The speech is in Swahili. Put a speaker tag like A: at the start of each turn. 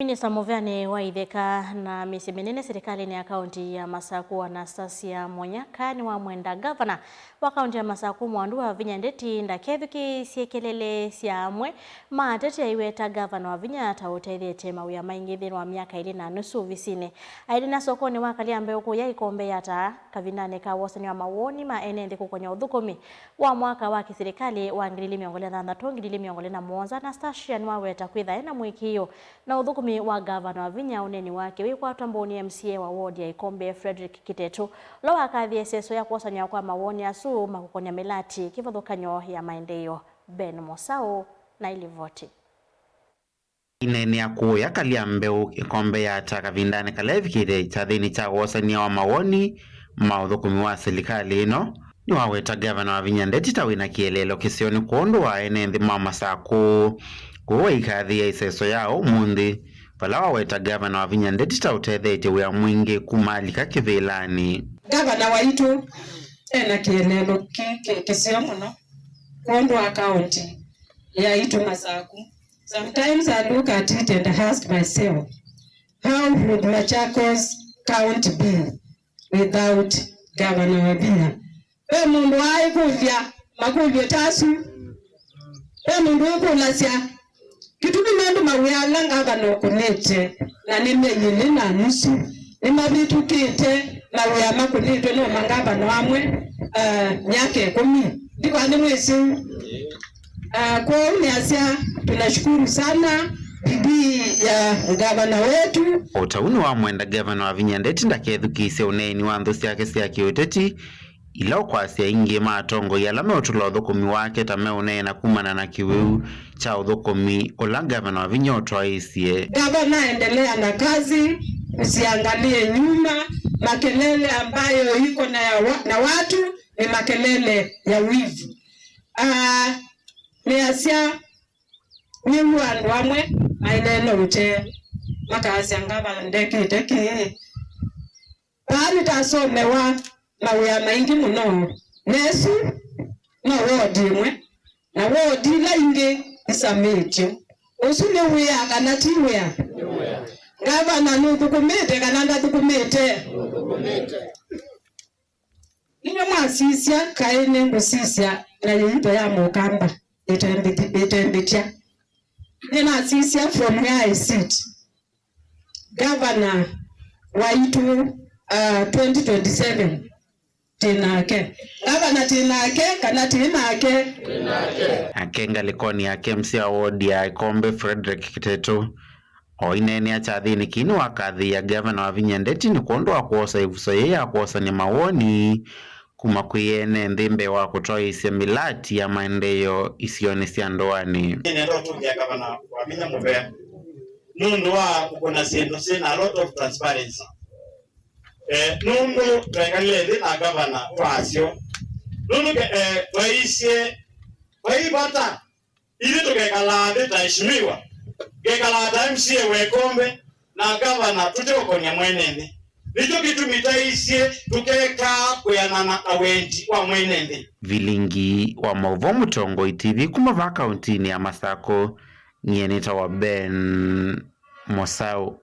A: Minista Muvyane Waitheka na misi minene serikali ya kaunti ya Masaku Anastasia Monyaka ni wa mwenda gavana wa kaunti ya Masaku Mwandu wa Vinya Ndeti ndakethuki siekelele siamwe maatete aiweta gavana wa Vinya tautethete mawia maingi thini wa miaka 2.5 visine aidina sokoni wakalia mbeu kuya ikombe yata kavinane ka wasani wa mawoni maenende kukonya uthukumi wa mwaka wa kiserikali wa 2023 Anastasia ni waweta kwitha na mwikio na uthukumi wa gavana wa Vinya uneni wake wikwatwa mboni MCA wa ward ya Ikombe Frederick Kitetu lo akathie seso ya kuosanya kwa mawoni asu makukonya melati kivothukanyo ya maendeleo Ben Mosao na ilivoti
B: inene akuya kalia mbeu Ikombe ya takavindane kalevikire chathini cha kuosania wa mawoni mauthukumi wa serikali ino ni waweta gavana wa Vinya Ndeti tawina kielelo kisioni kuondu wa enenthi ma Masaku kuwa ikathia iseso yao mundi pala waweta gavana wa Vinya Ndeti tautethete wia mwingi kumalika kivilani.
C: Gavana waitu ena kielelo kisio muno kuondu wa county ya itu Masaku. Sometimes I look at it and ask myself, how would Machakos County be without Governor wa Vinya? Mundu wai kuvya makuvyo tasu mundu wikulasya kitubi mendu mawiyala ngavana okunete na nimeyili na nusu nimavitukite mawiya makunitwe no mangavana wamwe myaka 10 ndikwani mwezi kwa umiasya tunashukuru sana bidii ya gavana wetu.
B: Utauni wa mwenda gavana wa Vinya Ndeti ndakethukise uneni wa nthu syake sya kiuteti ila ukwasya ingi matongo yalame utula uthukumi wake tame unena kumana na kiwiu cha uthukumi ula gavana wa Vinya utwaisye.
C: Gavana endelea na kazi, usiangalie nyuma. Makelele ambayo iko na watu ni makelele ya wivu. Niasya wivu andu amwe aineno ute makasya ngava ndeki bari tasomewa mawia maingi muno nesu na wodi imwe na wodi la ingi isamityo usune wia kana tiwia gavana nuthukumite kana ndathukumite inyo mwasisya kaine ngusisya na yito ya mukamba itembitya nina asisya from where I sit. Governor waitu 2027 tinake gavana tinake kana tinake
B: akenga likoni yake MCA ward ya Ikombe Frederick Kitetu oinene achathini kini wakathi ya gavana wa Vinya Ndeti ni kuondoa kuosa ivuso ya kuosa ni mawoni kuma kuyene nthimbe wa kutoisya milati ya maendeleo isione cia ndoani.
D: Nendo tungia gavana wa Vinya Muvea nundu wa kukona sindu sina a lot of transparency. Nundu twengalile na gavana wasyo nundu waibata ili tukekala taishimiwa kekala MCA wa Ikombe na gavana tuteokonya mwenende nicho kitumitaisye tukeka kuyanana awendi wa mwenende.
B: Vilingi wa Mauvo Mutongo TV kumava kauntini ya Masaku nyeneta wa Ben Mosao.